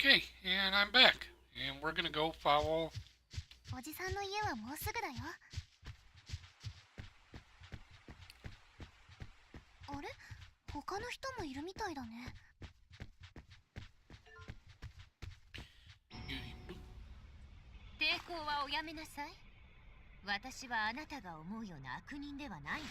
Okay, and I'm back. And we're gonna go follow. おじさんの家はもうすぐだよ。あれ？他の人もいるみたいだね。抵抗はおやめなさい。私はあなたが思うような悪人ではないわ。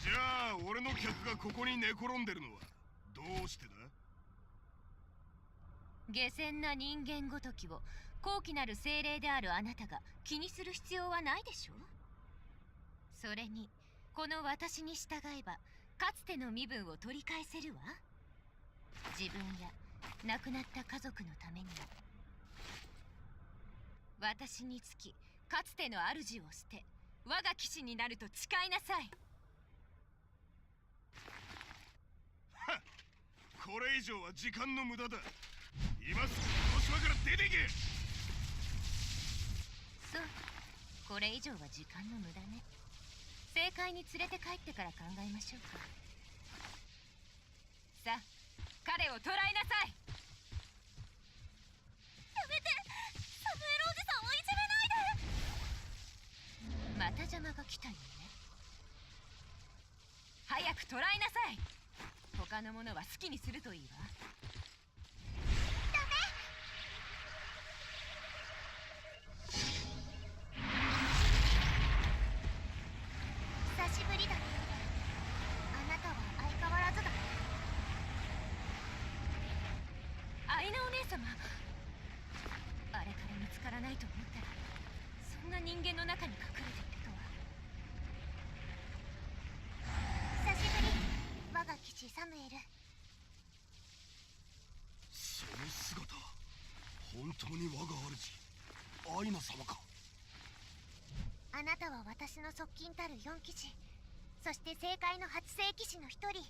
じゃあ俺の客がここに寝転んでるのはどうしてだ？下賤な人間ごときを高貴なる精霊であるあなたが気にする必要はないでしょう。それにこの私に従えばかつての身分を取り返せるわ。自分や亡くなった家族のためにも。私につきかつての主を捨て我が騎士になると誓いなさい。はっ、これ以上は時間の無駄だ。今すぐこの島から出ていけ。そう、これ以上は時間の無駄ね。正解に連れて帰ってから考えましょうか。さあ、彼を捕らえなさい。やめて、サムエルおじさんをいじめないで。また邪魔が来たよね。早く捕らえなさい。他のものは好きにするといいわ。ダメ。久しぶりだね。あなたは相変わらずだ。アイナお姉様、あれから見つからないと思ったらそんな人間の中に隠れているとは。久しぶり、我が騎士サムエル。その姿、本当に我が主アイナ様か。あなたは私の側近たる4騎士、そして政界の初世騎士の一人。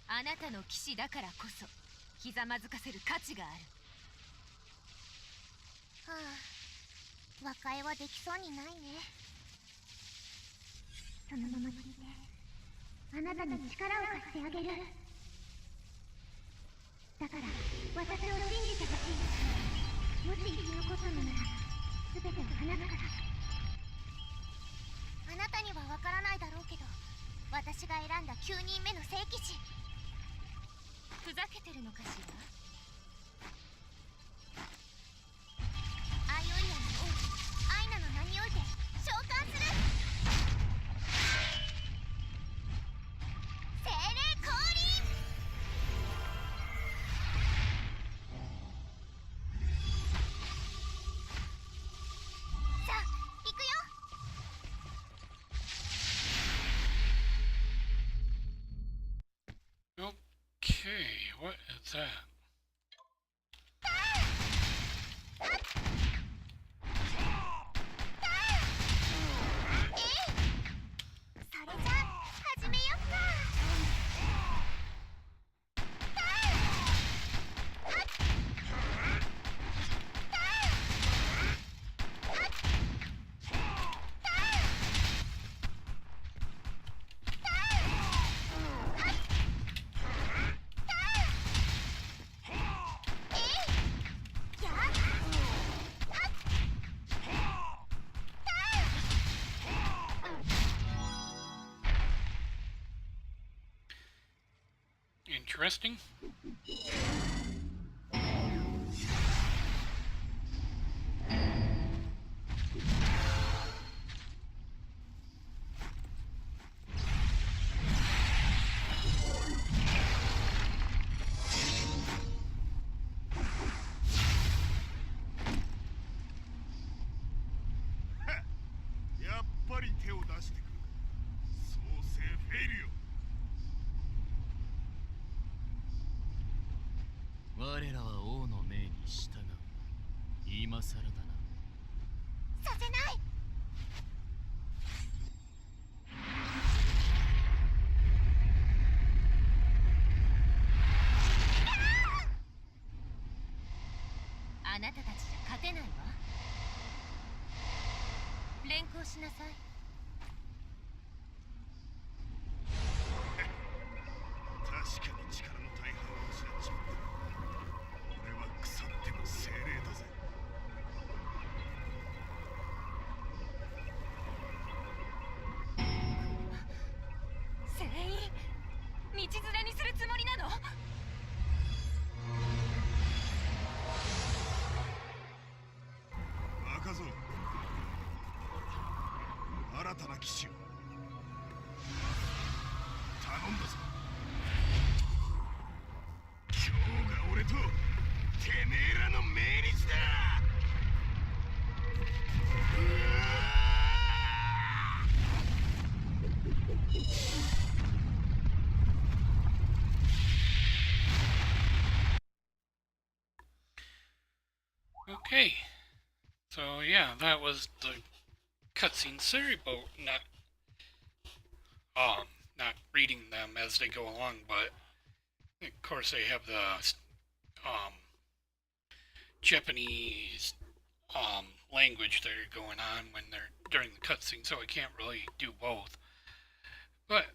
あなたの騎士だからこそひざまずかせる価値がある。はあ、和解はできそうにないね。そのまま聞いて、あなたに力を貸してあげる。だから私を信じてほしい。もし生き残ったのなら全てを話すから。あなたにはわからないだろうけど、私が選んだ9人目の聖騎士。ふざけてるのかしら。アイオリアの王子アイナの名において召喚する。精霊降臨。さあ行くよ。Okay, what is that? それじゃあ始めよっか。Interesting. 新たな騎士を頼んだぞ。今日が俺とてめえらの命日だ。Okay. So yeah, that was the cutscene storyboat. Not reading them as they go along, but of course they have the Japanese language that are going on when they're during the cutscene, so I can't really do both. But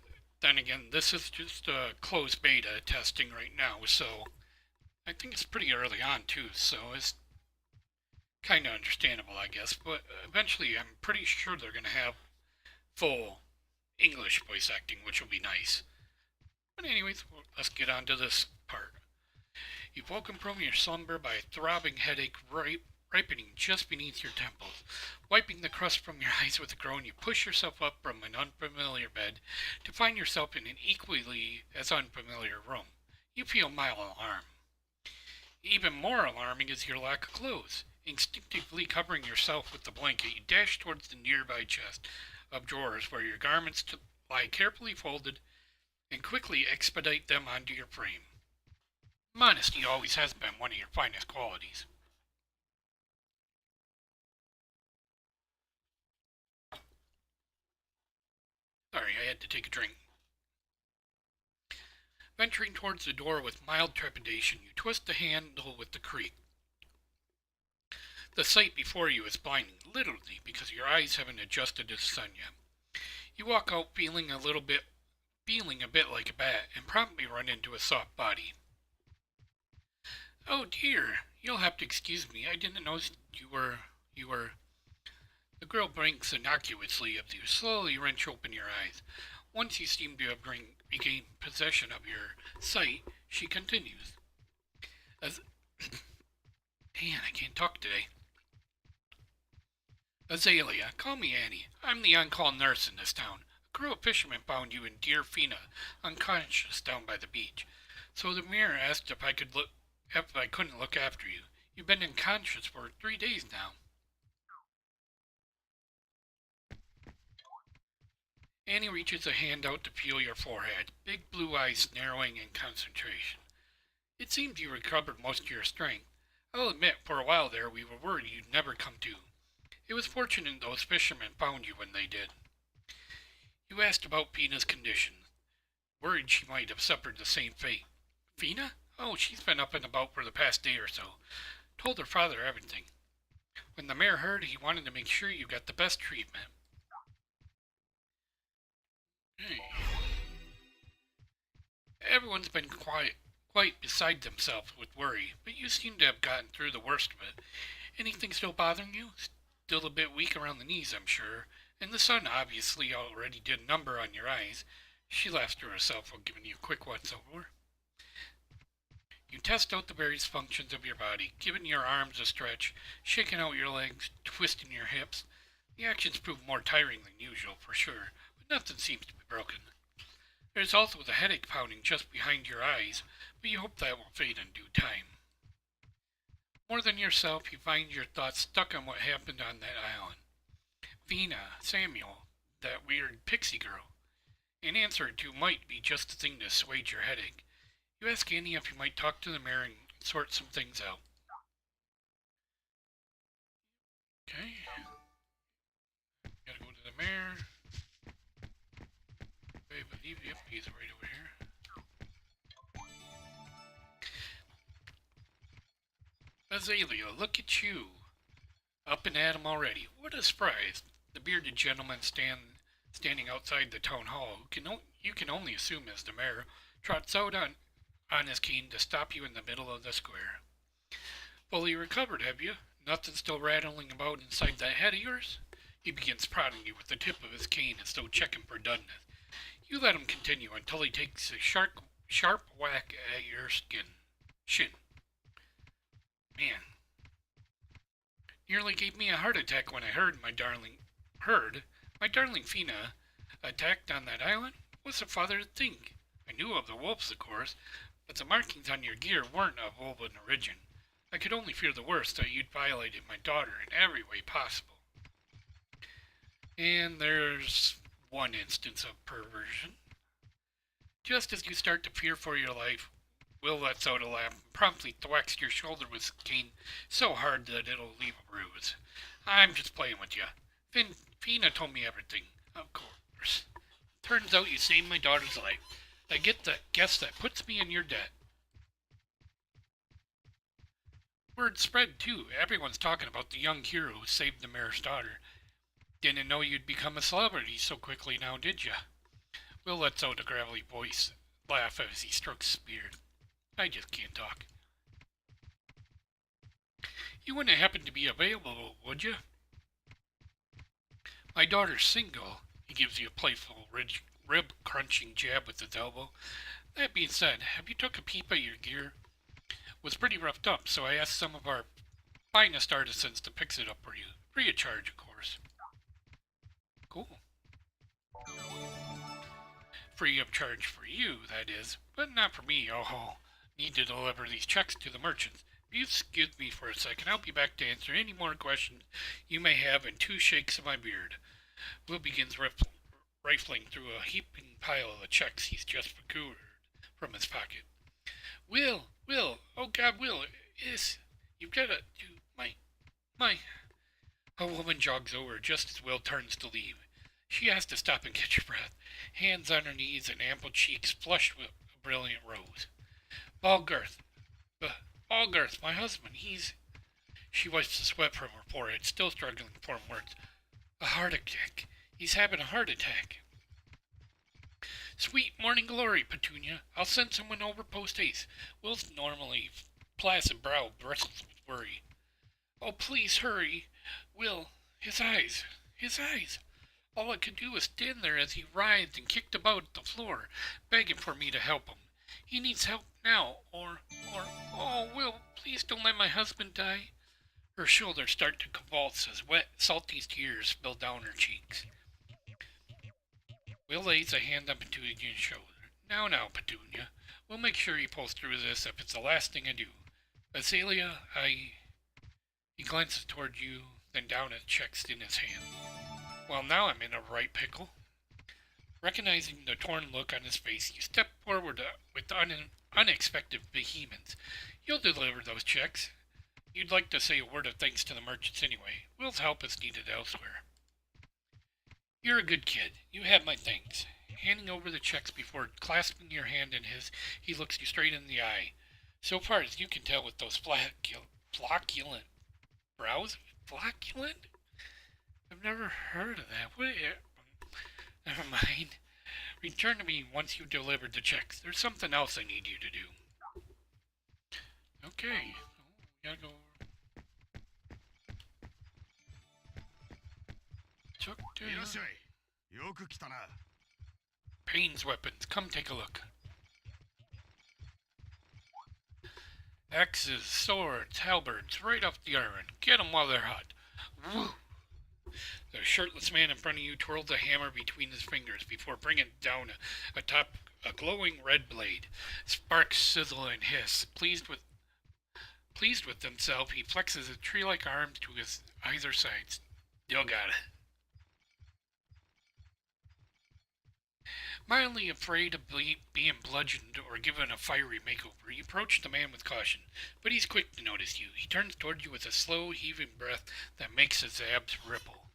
then again, this is just a closed beta testing right now, so I think it's pretty early on too, so it's kind of understandable, I guess. But eventually, I'm pretty sure they're going to have full English voice acting, which will be nice. But anyways, let's get on to this part. You've woken from your slumber by a throbbing headache ripening just beneath your temples. Wiping the crust from your eyes with a groan, you push yourself up from an unfamiliar bed to find yourself in an equally as unfamiliar room. You feel mild alarm. Even more alarming is your lack of clothes. Instinctively covering yourself with the blanket, you dash towards the nearby chest of drawers where your garments lie carefully folded and quickly expedite them onto your frame. Modesty always has been one of your finest qualities. Sorry, I had to take a drink. Venturing towards the door with mild trepidation, you twist the handle with the creak. The sight before you is blinding, literally, because your eyes haven't adjusted to the sun yet. You walk out feeling a bit like a bat, and promptly run into a soft body. Oh dear, you'll have to excuse me. I didn't know you were. The girl blinks innocuously as you slowly wrench open your eyes. Once you seem to have regained possession of your sight, she continues. Man, I can't talk today. Azalea, call me Annie. I'm the on-call nurse in this town. A crew of fishermen found you and dear Fina unconscious down by the beach. So the mayor asked if I couldn't look after you. You've been unconscious for 3 days now. Annie reaches a hand out to feel your forehead, big blue eyes narrowing in concentration. It seems you recovered most of your strength. I'll admit, for a while there, we were worried you'd never come to. It was fortunate those fishermen found you when they did. You asked about Fina's condition, worried she might have suffered the same fate. Fina? Oh, she's been up and about for the past day or so. Told her father everything. When the mayor heard, he wanted to make sure you got the best treatment. Hey. Everyone's been quite beside themselves with worry, but you seem to have gotten through the worst of it. Anything still bothering you? Still a bit weak around the knees, I'm sure, and the sun obviously already did a number on your eyes. She laughs to herself while giving you a quick once-over. You test out the various functions of your body, giving your arms a stretch, shaking out your legs, twisting your hips. The actions prove more tiring than usual, for sure, but nothing seems to be broken. There's also the headache pounding just behind your eyes, but you hope that will fade in due time. More than yourself, you find your thoughts stuck on what happened on that island. Vina, Samuel, that weird pixie girl. An answer or two might be just the thing to assuage your headache. You ask Annie if you might talk to the mayor and sort some things out. Okay. Gotta go to the mayor. I believe, yep, he's right over here. Azalea, look at you. Up and at him already. What a surprise. The bearded gentleman standing outside the town hall, you can only assume is the mayor, trots out on his cane to stop you in the middle of the square. Fully recovered, have you? Nothing still rattling about inside that head of yours? He begins prodding you with the tip of his cane as though checking for doneness. You let him continue until he takes a sharp whack at your shin. Man. Nearly gave me a heart attack when I heard, My darling Fina attacked on that island? What's a father to think? I knew of the wolves, of course, but the markings on your gear weren't of wolven origin. I could only fear the worst, that you'd violated my daughter in every way possible. And there's one instance of perversion. Just as you start to fear for your life, Will lets out a laugh and promptly thwacks your shoulder with his cane so hard that it'll leave a bruise. I'm just playing with you. Fina told me everything, of course. Turns out you saved my daughter's life. Guess that puts me in your debt. Word spread, too. Everyone's talking about the young hero who saved the mayor's daughter. Didn't know you'd become a celebrity so quickly now, did ya? Will lets out a gravelly voice laugh as he strokes his beard. I just can't talk. You wouldn't happen to be available, would you? My daughter's single. He gives you a playful, rib-crunching jab with his elbow. That being said, have you took a peep at your gear? It was pretty roughed up, so I asked some of our finest artisans to fix it up for you. Free of charge, of course. Cool. Free of charge for you, that is, but not for me. Oh, need to deliver these checks to the merchants. If you excuse me for a second, I'll be back to answer any more questions you may have in 2 shakes of my beard. Will begins rifling through a heaping pile of the checks he's just procured from his pocket. Will, oh God, Will, you've got to do my. A woman jogs over just as Will turns to leave. She has to stop and catch her breath, hands on her knees and ample cheeks flushed with a brilliant rose. Balgarth, my husband, She wipes the sweat from her forehead, still struggling to form words. A heart attack. He's having a heart attack. Sweet morning glory, Petunia. I'll send someone over post-haste. Will's normally placid brow bristles with worry. Oh, please hurry. Will, his eyes. All I could do was stand there as he writhed and kicked about the floor, begging for me to help him. He needs help now, oh, Will, please don't let my husband die. Her shoulders start to convulse as wet, salty tears spill down her cheeks. Will lays a hand on Petunia's shoulder. Now, Petunia. We'll make sure he pulls through this if it's the last thing I do. Azalea, He glances toward you, then down at the checks in his hand. Well, now I'm in a right pickle. Recognizing the torn look on his face, you step forward with unexpected vehemence. You'll deliver those checks. You'd like to say a word of thanks to the merchants anyway. Will's help is needed elsewhere. You're a good kid. You have my thanks. Handing over the checks before clasping your hand in his, he looks you straight in the eye. So far as you can tell with those flocculent brows? Flocculent? I've never heard of that. Never mind. Return to me once you've delivered the checks. There's something else I need you to do. Okay. Gotta go. Payne's weapons. Come take a look. Axes, swords, halberds, right off the iron. Get 'em while they're hot. Woo! The shirtless man in front of you twirled a hammer between his fingers before bringing it down atop a glowing red blade. Sparks sizzle and hiss. Pleased with himself, he flexes his tree-like arms to his either sides. Still got it. Mildly afraid of being bludgeoned or given a fiery makeover, you approach the man with caution, but he's quick to notice you. He turns toward you with a slow, heaving breath that makes his abs ripple.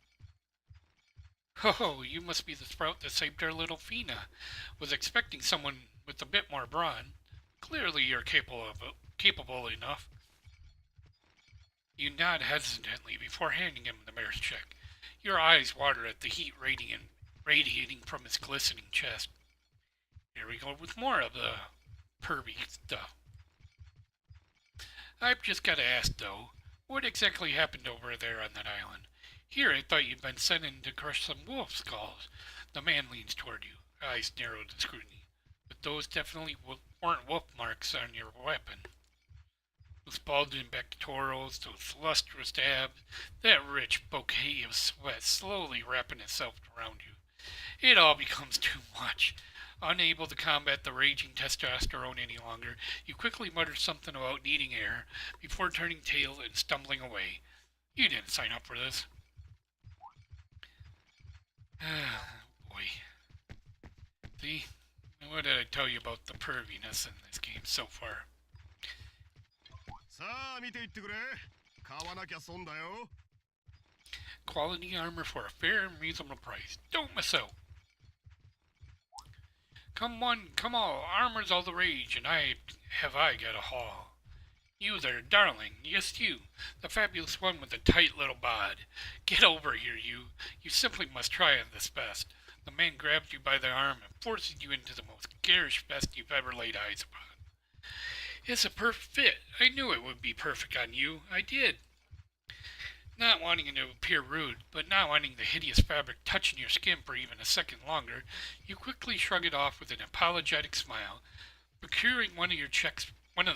Oh, you must be the sprout that saved our little Fina. Was expecting someone with a bit more brawn. Clearly you're capable enough. You nod hesitantly before handing him the mayor's check. Your eyes water at the heat radiating from his glistening chest. Here we go with more of the pervy stuff. I've just got to ask, though, what exactly happened over there on that island? Here I thought you'd been sent in to crush some wolf skulls. The man leans toward you, eyes narrowed in scrutiny. But those definitely weren't wolf marks on your weapon. Those bulging pectorals, those lustrous abs, that rich bouquet of sweat slowly wrapping itself around you. It all becomes too much. Unable to combat the raging testosterone any longer, you quickly mutter something about needing air before turning tail and stumbling away. You didn't sign up for this. Boy. See? What did I tell you about the perviness in this game so far? さあ見ていってくれ。買わなきゃ損だよ。 Quality armor for a fair and reasonable price. Don't miss out. Come one, come all, armor's all the rage, and I got a haul. You there, darling, yes you, the fabulous one with the tight little bod. Get over here, you. You simply must try on this vest. The man grabs you by the arm and forces you into the most garish vest you've ever laid eyes upon. It's a perfect fit. I knew it would be perfect on you. I did. Not wanting to appear rude, but not wanting the hideous fabric touching your skin for even a second longer, you quickly shrug it off with an apologetic smile. Procuring one of the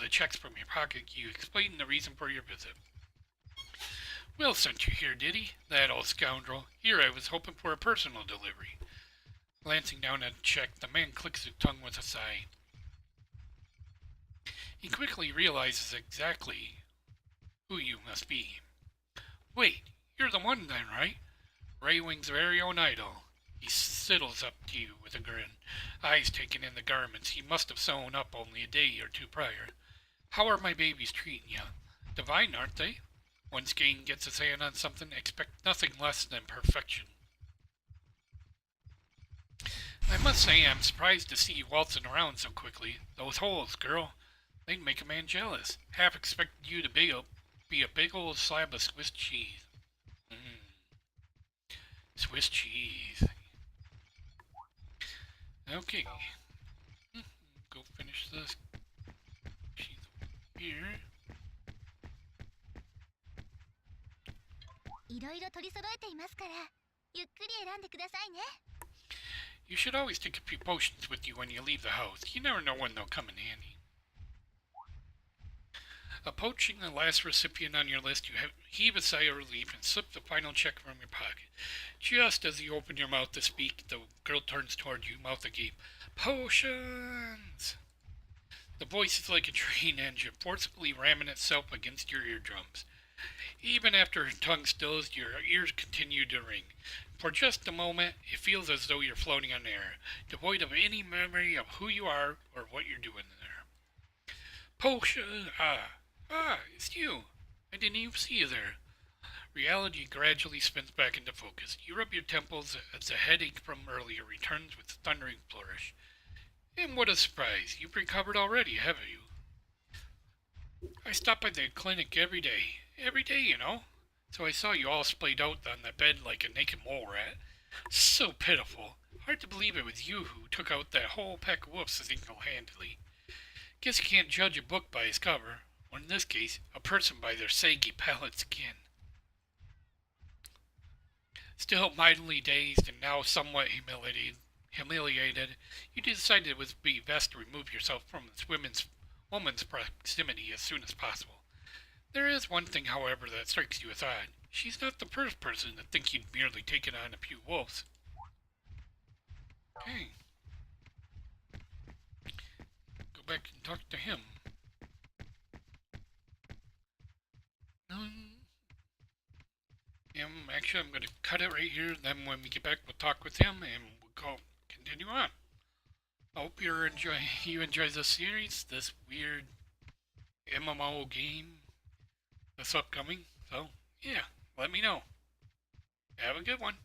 checks from your pocket, you explain the reason for your visit. Will sent you here, did he? That old scoundrel. Here I was hoping for a personal delivery. Glancing down at the check, the man clicks his tongue with a sigh. He quickly realizes exactly who you must be. Wait, you're the one then, right? Raywing's very own idol. He sidles up to you with a grin, eyes taking in the garments he must have sewn up only a day or two prior. How are my babies treating you? Divine, aren't they? Once Gain gets his hand on something, expect nothing less than perfection. I must say I'm surprised to see you waltzing around so quickly. Those holes, girl, they'd make a man jealous. Half expected you to be a big old slab of Swiss cheese. Swiss cheese. Okay. Go finish this. She's here. いろいろ取り揃えていますから、ゆっくり選んでくださいね。 You should always take a few potions with you when you leave the house. You never know when they'll come in handy. Approaching the last recipient on your list, you heave a sigh of relief and slip the final check from your pocket. Just as you open your mouth to speak, the girl turns toward you, mouth agape. Potions! The voice is like a train engine, forcibly ramming itself against your eardrums. Even after her tongue stills, your ears continue to ring. For just a moment, it feels as though you're floating on air, devoid of any memory of who you are or what you're doing there. Potion! It's you. I didn't even see you there. Reality gradually spins back into focus. You rub your temples as the headache from earlier returns with a thundering flourish. And what a surprise. You've recovered already, haven't you? I stop by the clinic every day. Every day, you know. So I saw you all splayed out on that bed like a naked mole rat. So pitiful. Hard to believe it was you who took out that whole pack of wolves single-handedly. Guess you can't judge a book by its cover, or in this case, a person by their saggy pallid skin. Still mightily dazed and now somewhat humiliated, you decided it would be best to remove yourself from this woman's proximity as soon as possible. There is one thing, however, that strikes you as odd. She's not the first person to think you'd merely taken on a few wolves. Okay. Go back and talk to him. Actually, I'm going to cut it right here. Then when we get back, we'll talk with him and we'll continue on. I hope you enjoy this series, this weird MMO game that's upcoming. So, yeah, let me know. Have a good one.